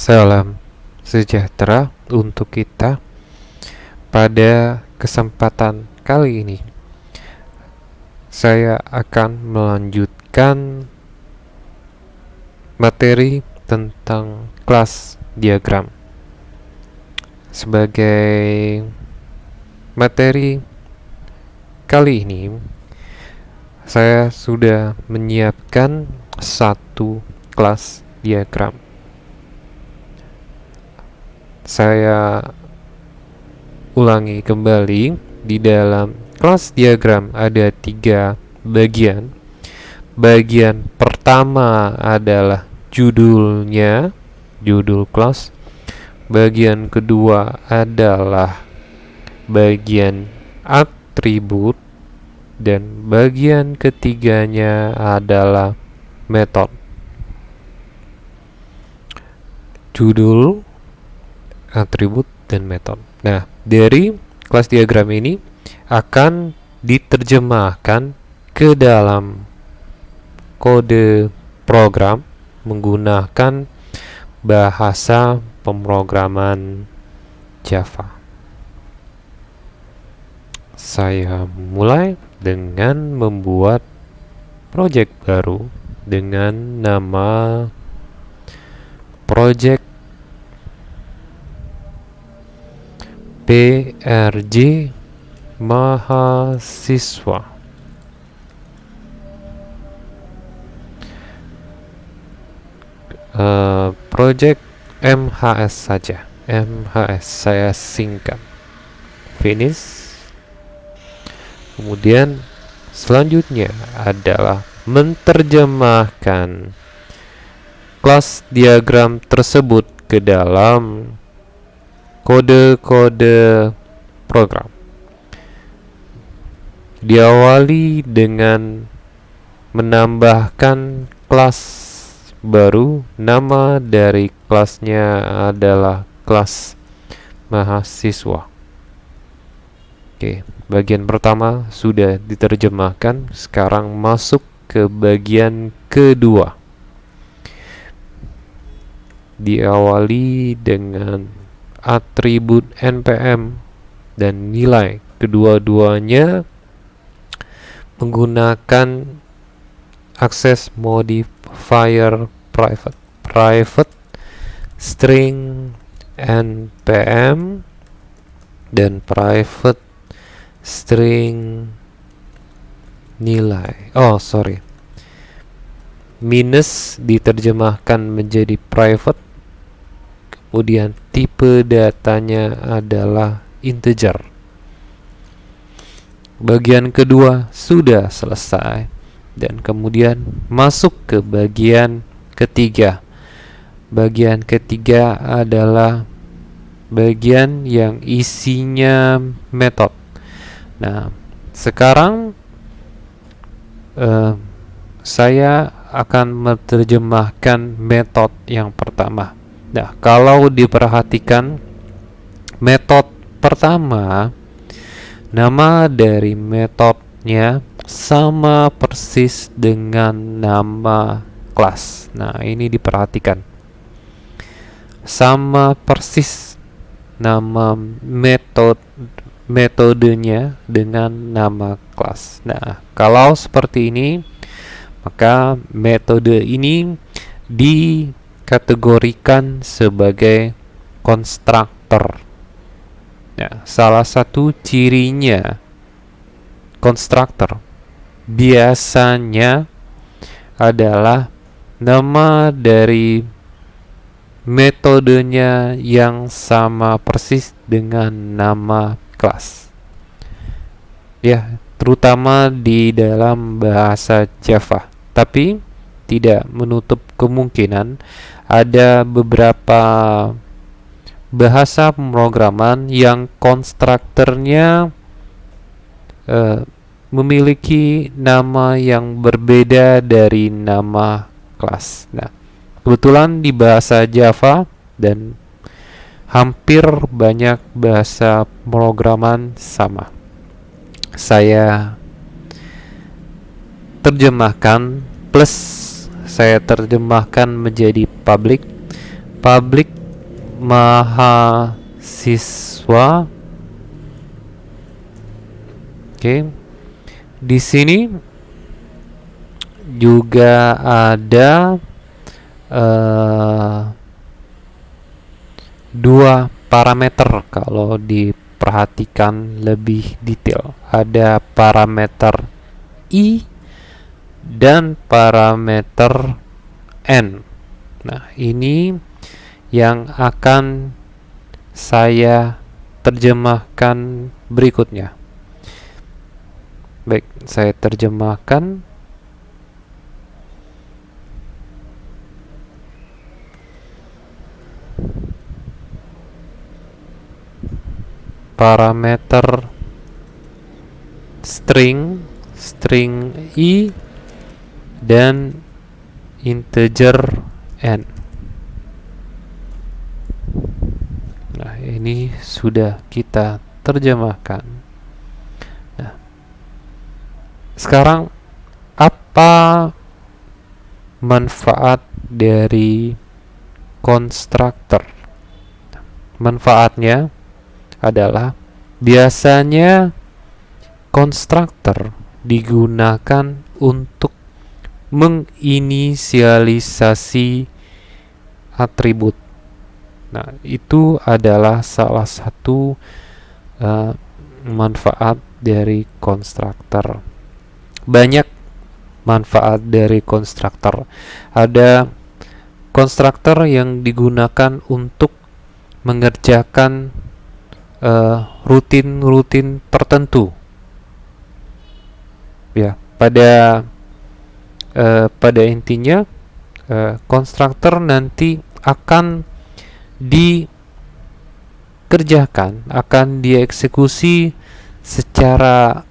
Salam sejahtera untuk kita. Pada kesempatan kali ini, saya akan melanjutkan materi tentang kelas diagram. Sebagai materi kali ini, saya sudah menyiapkan satu kelas diagram. Saya ulangi kembali, di dalam kelas diagram ada 3 bagian. Bagian pertama adalah judulnya, judul kelas. Bagian kedua adalah bagian atribut, dan bagian ketiganya adalah metode. Judul, atribut, dan metode. Nah, dari kelas diagram ini akan diterjemahkan ke dalam kode program menggunakan bahasa pemrograman Java. Saya mulai dengan membuat project baru dengan nama project PRJ Mahasiswa. Project MHS saja. MHS saya singkat. Finish. Kemudian selanjutnya adalah menerjemahkan kelas diagram tersebut ke dalam kode-kode program. Diawali dengan menambahkan kelas baru. Nama dari kelasnya adalah kelas mahasiswa. Oke, bagian pertama sudah diterjemahkan. Sekarang masuk ke bagian kedua. Diawali dengan atribut npm dan nilai. Kedua-duanya menggunakan access modifier private string npm dan private string nilai. Minus diterjemahkan menjadi private. Kemudian tipe datanya adalah integer. Bagian kedua sudah selesai, dan kemudian masuk ke bagian ketiga. Bagian ketiga adalah bagian yang isinya metode. Nah, sekarang saya akan menerjemahkan metode yang pertama. Nah, kalau diperhatikan metode pertama, nama dari metodenya sama persis dengan nama kelas. Nah, ini diperhatikan. Sama persis nama metodenya dengan nama kelas. Nah, kalau seperti ini, maka metode ini dikategorikan sebagai konstruktor. Nah, salah satu cirinya konstruktor biasanya adalah nama dari metodenya yang sama persis dengan nama kelas. Ya, terutama di dalam bahasa Java. Tapi tidak menutup kemungkinan ada beberapa bahasa pemrograman yang konstruktornya memiliki nama yang berbeda dari nama kelas. Nah, kebetulan di bahasa Java dan hampir banyak bahasa pemrograman sama. Saya terjemahkan plus saya terjemahkan menjadi public public mahasiswa. Oke. Di sini juga ada dua parameter kalau diperhatikan lebih detail. Ada parameter I dan parameter N. Nah, ini yang akan saya terjemahkan berikutnya. Baik, saya terjemahkan. Parameter string I dan integer N. Nah, ini sudah kita terjemahkan. Nah, sekarang apa manfaat dari konstruktor? Manfaatnya adalah biasanya konstruktor digunakan untuk menginisialisasi atribut. Nah, itu adalah salah satu manfaat dari konstruktor. Banyak manfaat dari konstruktor. Ada konstruktor yang digunakan untuk mengerjakan rutin tertentu. Ya, pada intinya konstruktor nanti akan dikerjakan, akan dieksekusi secara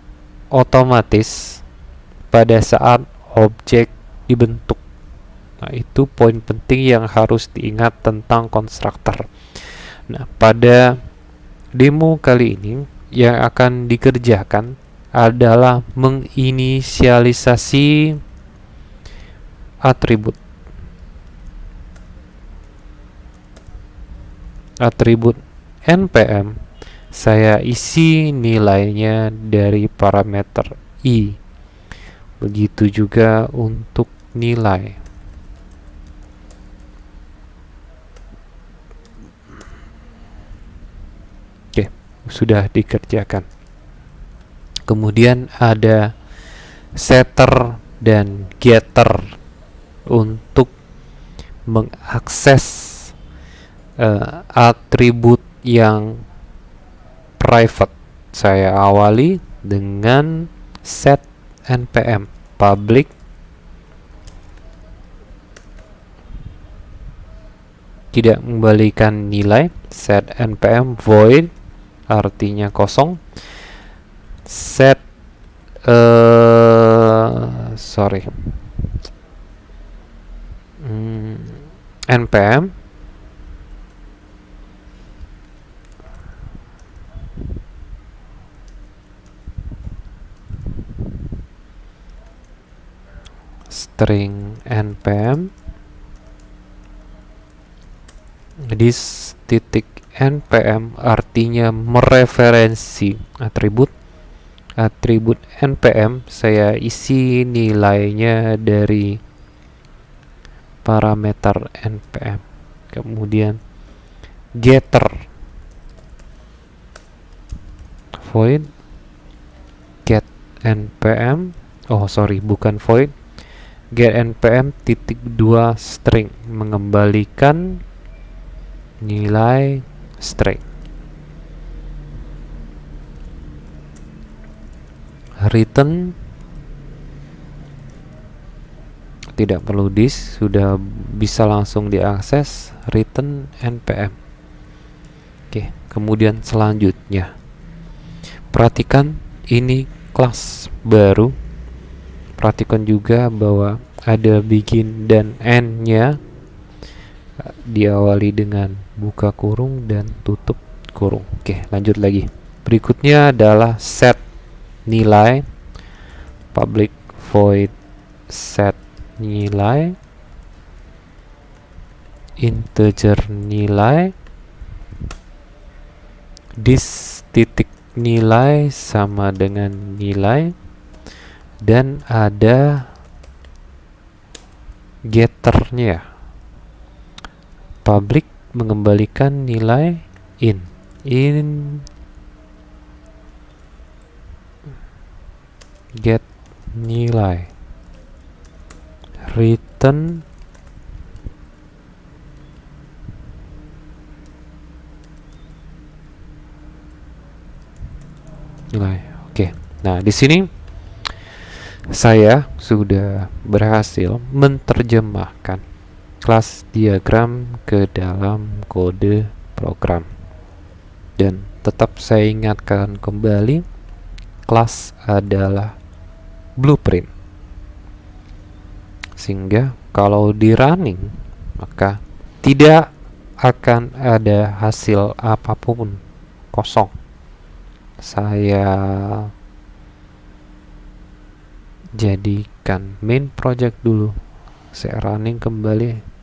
otomatis pada saat objek dibentuk. Nah, itu poin penting yang harus diingat tentang konstruktor. Nah, pada demo kali ini yang akan dikerjakan adalah menginisialisasi atribut. Atribut npm saya isi nilainya dari parameter I. Begitu juga untuk nilai. Oke, sudah dikerjakan. Kemudian ada setter dan getter untuk mengakses atribut yang private. Saya awali dengan set npm public tidak membalikan nilai, set npm void artinya kosong, set npm string npm this titik npm artinya mereferensi atribut npm saya isi nilainya dari parameter npm. Kemudian getter void get npm bukan void, get npm titik 2 string mengembalikan nilai string. Return tidak perlu this, sudah bisa langsung diakses, return npm. Oke, kemudian selanjutnya perhatikan ini kelas baru. Perhatikan juga bahwa ada begin dan end nya diawali dengan buka kurung dan tutup kurung. Oke, lanjut lagi. Berikutnya adalah set nilai public void set nilai. integer nilai, this titik nilai sama dengan nilai, dan ada getternya. Public mengembalikan nilai in get nilai, return nilai. Oke. Nah, di sini saya sudah berhasil menerjemahkan kelas diagram ke dalam kode program. Dan tetap saya ingatkan kembali, kelas adalah blueprint. Sehingga kalau di running, maka tidak akan ada hasil apapun, kosong. Saya jadikan main project dulu, saya running kembali.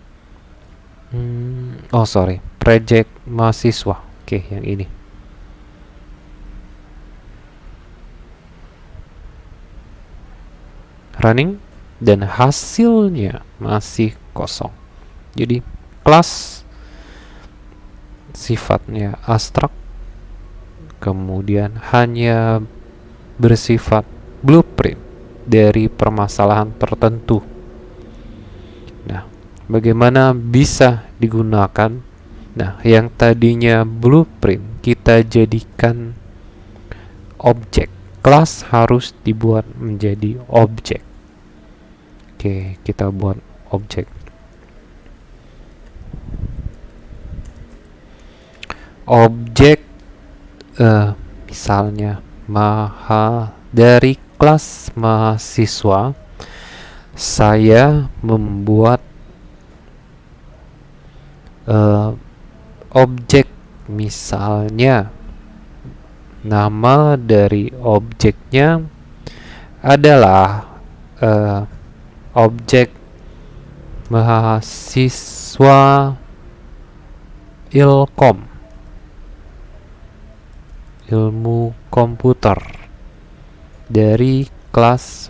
Project mahasiswa. Oke, yang ini. Running dan hasilnya masih kosong. Jadi kelas sifatnya abstrak, kemudian hanya bersifat blueprint dari permasalahan tertentu. Nah, bagaimana bisa digunakan? Nah, yang tadinya blueprint kita jadikan objek. Kelas harus dibuat menjadi objek. Oke, kita buat objek. Objek misalnya dari kelas mahasiswa, saya membuat objek, misalnya nama dari objeknya adalah objek mahasiswa ilkom, ilmu komputer, dari kelas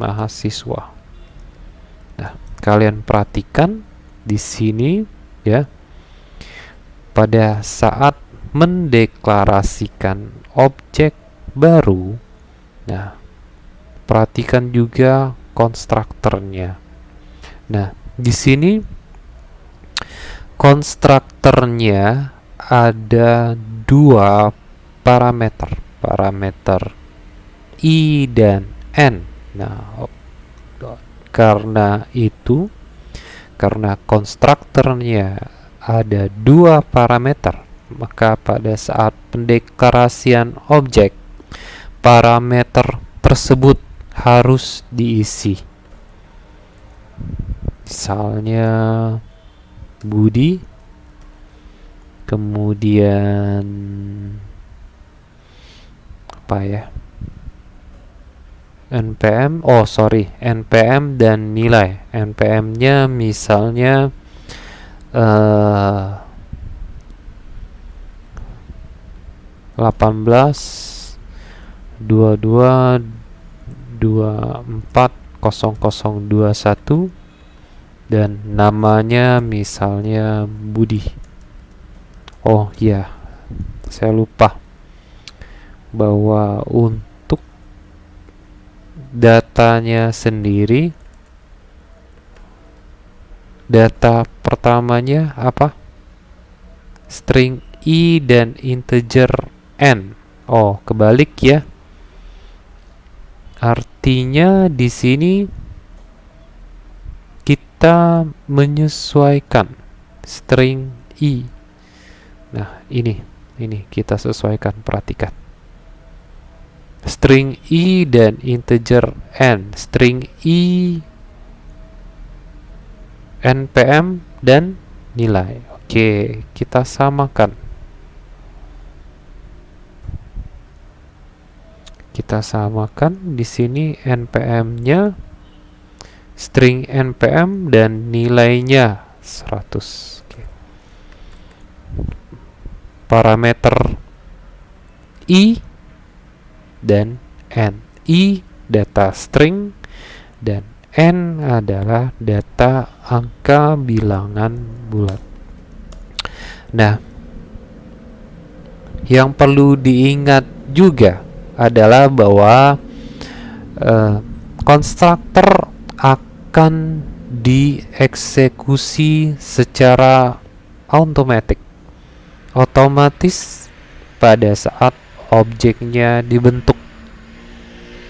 mahasiswa. Nah, kalian perhatikan di sini ya, pada saat mendeklarasikan objek baru, nah, perhatikan juga konstruktornya. Nah, di sini konstruktornya ada dua parameter I dan N. Nah, karena konstruktornya ada dua parameter, maka pada saat pendeklarasian objek, parameter tersebut harus diisi. Misalnya Budi, kemudian apa ya, NPM dan nilai. NPM-nya misalnya 18.22.24.0021 dan namanya misalnya Budi. Oh ya, saya lupa bahwa untuk datanya sendiri, data pertamanya apa? String I dan integer N. Oh, kebalik ya. Artinya di sini kita menyesuaikan string I. Nah, ini kita sesuaikan, perhatikan. String I dan integer N. String I NPM dan nilai. Oke, kita samakan. Kita samakan di sini NPM-nya, string NPM dan nilainya 100. parameter I dan N. I data string dan N adalah data angka bilangan bulat. Nah, yang perlu diingat juga adalah bahwa konstruktor akan dieksekusi secara otomatis pada saat objeknya dibentuk.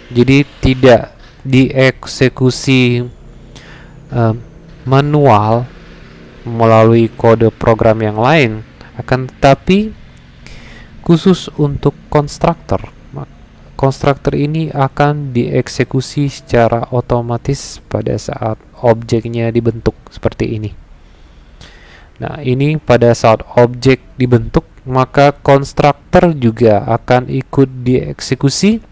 Jadi tidak dieksekusi manual melalui kode program yang lain, akan tetapi khusus untuk konstruktor. Konstruktor ini akan dieksekusi secara otomatis pada saat objeknya dibentuk seperti ini. Nah, ini pada saat objek dibentuk, maka konstruktor juga akan ikut dieksekusi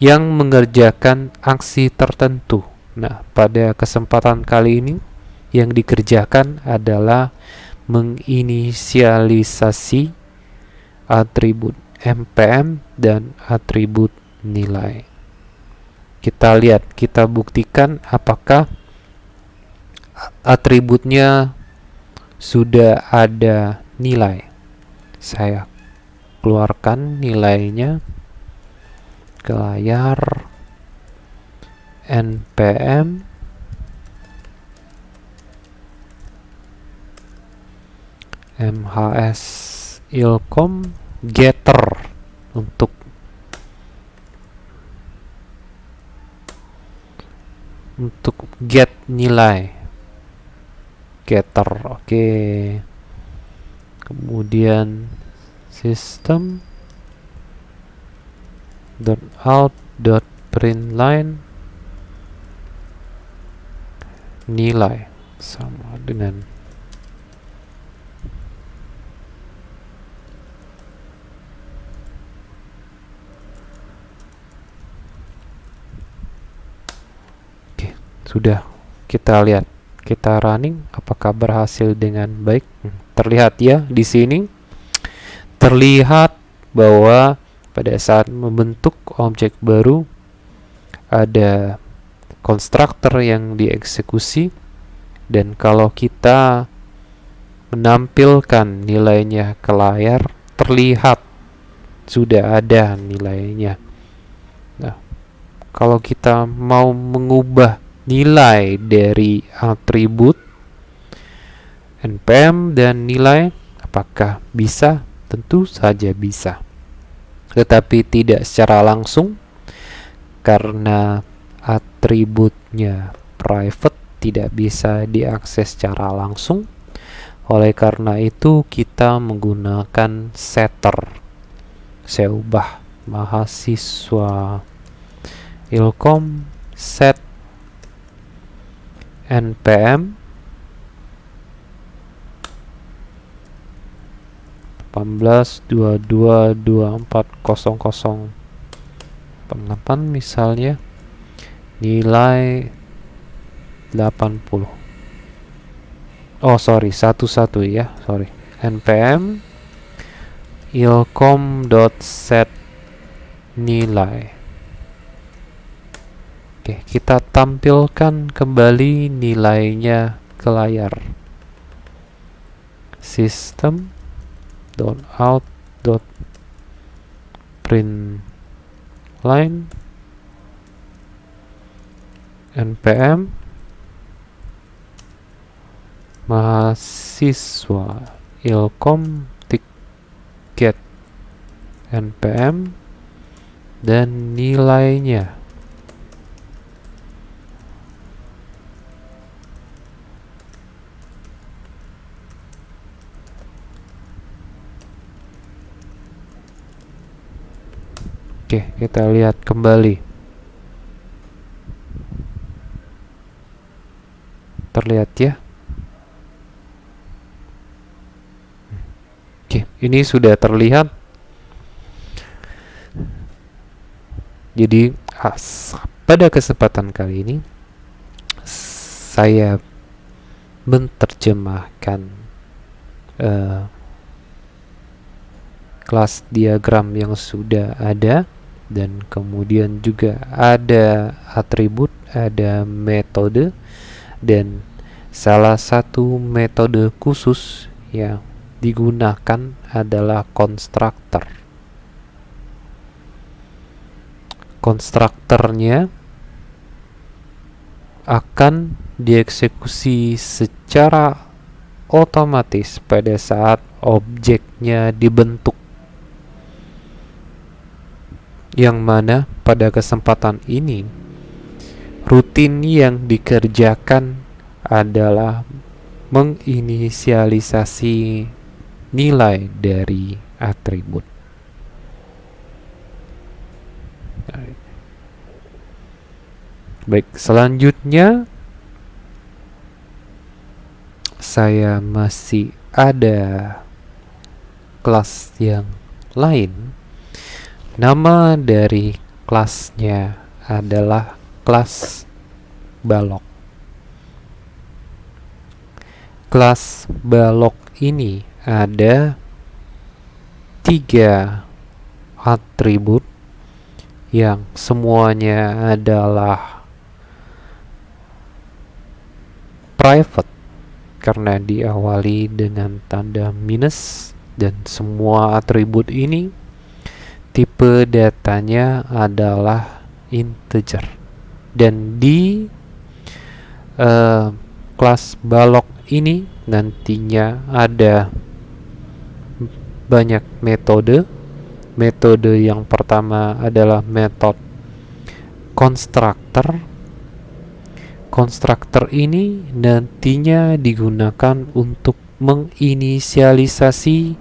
yang mengerjakan aksi tertentu. Nah, pada kesempatan kali ini yang dikerjakan adalah menginisialisasi atribut npm dan atribut nilai. Kita lihat, kita buktikan apakah atributnya sudah ada nilai. Saya keluarkan nilainya ke layar. npm mhs ilkom getter untuk get nilai getter. Oke. Kemudian system.out.println nilai sama dengan sudah. Kita lihat, kita running apakah berhasil dengan baik. Terlihat ya, di sini terlihat bahwa pada saat membentuk objek baru ada konstruktor yang dieksekusi, dan kalau kita menampilkan nilainya ke layar, terlihat sudah ada nilainya. Nah, kalau kita mau mengubah nilai dari atribut npm dan nilai, apakah bisa? Tentu saja bisa, tetapi tidak secara langsung karena atributnya private, tidak bisa diakses secara langsung. Oleh karena itu kita menggunakan setter. Saya ubah mahasiswa ilkom set npm 18.22.24.00.8 misalnya, nilai 80. Oh sorry, 11 ya, sorry. npm ilkom.set nilai. Oke, kita tampilkan kembali nilainya ke layar. System.out.println npm mahasiswa ilkom get npm dan nilainya. Oke, kita lihat kembali. Terlihat ya. Oke, ini sudah terlihat. Jadi pada kesempatan kali ini saya menerjemahkan kelas diagram yang sudah ada, dan kemudian juga ada atribut, ada metode, dan salah satu metode khusus yang digunakan adalah konstruktor. Konstruktornya akan dieksekusi secara otomatis pada saat objeknya dibentuk, yang mana pada kesempatan ini rutin yang dikerjakan adalah menginisialisasi nilai dari atribut. Baik, selanjutnya saya masih ada kelas yang lain. Nama dari kelasnya adalah kelas balok. Kelas balok ini ada 3 atribut yang semuanya adalah private karena diawali dengan tanda minus, dan semua atribut ini tipe datanya adalah integer. Dan di kelas balok ini nantinya ada banyak metode. Metode yang pertama adalah metode konstruktor. Konstruktor ini nantinya digunakan untuk menginisialisasi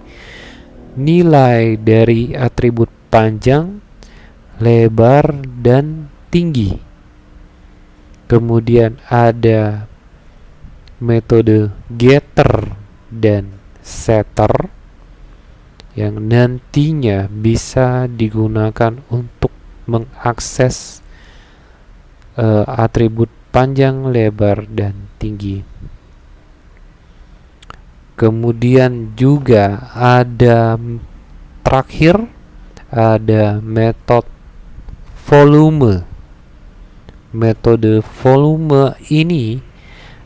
nilai dari atribut panjang, lebar, dan tinggi. Kemudian ada metode getter dan setter yang nantinya bisa digunakan untuk mengakses atribut panjang, lebar, dan tinggi. Kemudian juga ada terakhir ada metode volume. Metode volume ini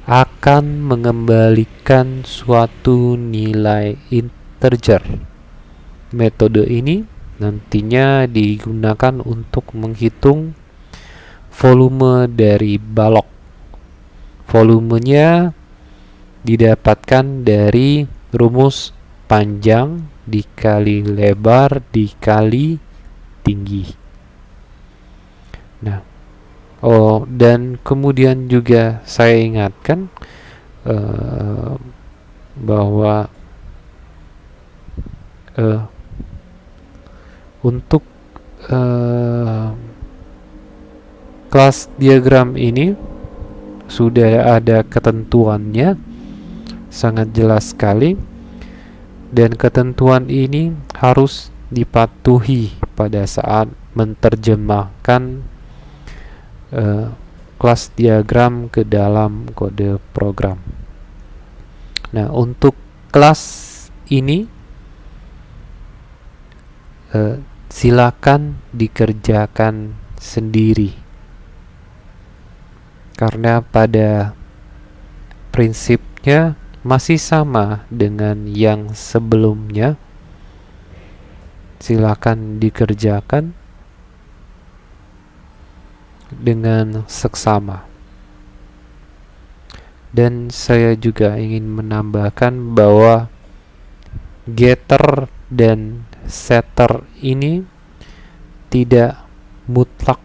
akan mengembalikan suatu nilai integer. Metode ini nantinya digunakan untuk menghitung volume dari balok. Volumenya didapatkan dari rumus panjang dikali lebar dikali tinggi. Nah, dan kemudian juga saya ingatkan bahwa untuk kelas diagram ini sudah ada ketentuannya, sangat jelas sekali, dan ketentuan ini harus dipatuhi pada saat menerjemahkan kelas diagram ke dalam kode program. Nah, untuk kelas ini silakan dikerjakan sendiri, karena pada prinsipnya masih sama dengan yang sebelumnya. Silakan dikerjakan dengan seksama. Dan saya juga ingin menambahkan bahwa getter dan setter ini tidak mutlak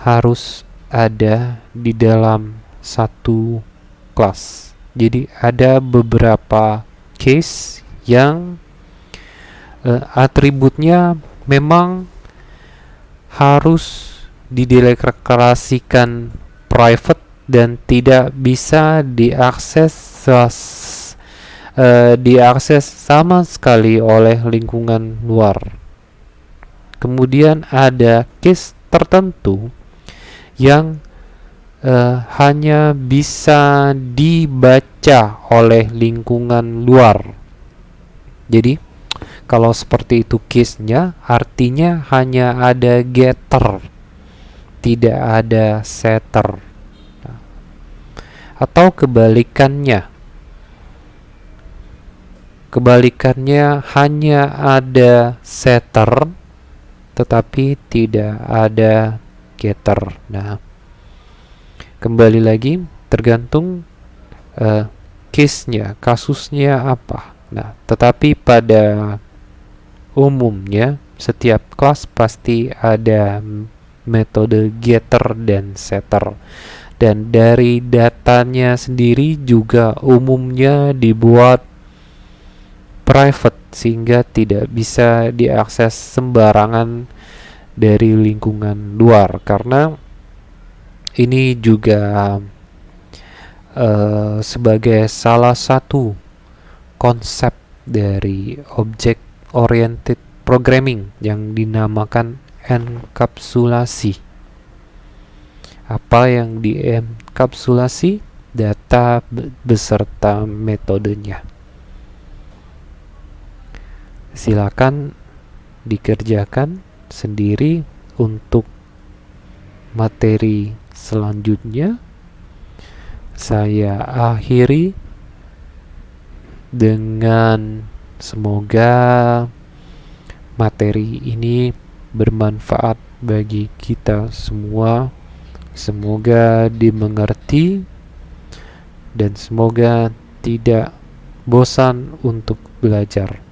harus ada di dalam satu kelas. Jadi ada beberapa case yang atributnya memang harus dideklarasikan private dan tidak bisa diakses sama sekali oleh lingkungan luar. Kemudian ada case tertentu yang hanya bisa dibaca oleh lingkungan luar. Jadi Kalau seperti itu case-nya, artinya hanya ada getter, tidak ada setter. Nah, atau kebalikannya. Kebalikannya hanya ada setter tetapi tidak ada getter. Nah, kembali lagi tergantung case-nya, kasusnya apa. Nah, tetapi pada umumnya setiap kelas pasti ada metode getter dan setter. Dan dari datanya sendiri juga umumnya dibuat private sehingga tidak bisa diakses sembarangan dari lingkungan luar, karena ini juga sebagai salah satu konsep dari object oriented programming yang dinamakan enkapsulasi. Apa yang dienkapsulasi? Data beserta metodenya. Silakan dikerjakan sendiri untuk materi selanjutnya. Saya akhiri dengan semoga materi ini bermanfaat bagi kita semua. Semoga dimengerti dan semoga tidak bosan untuk belajar.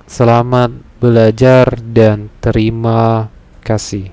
Selamat belajar dan terima kasih.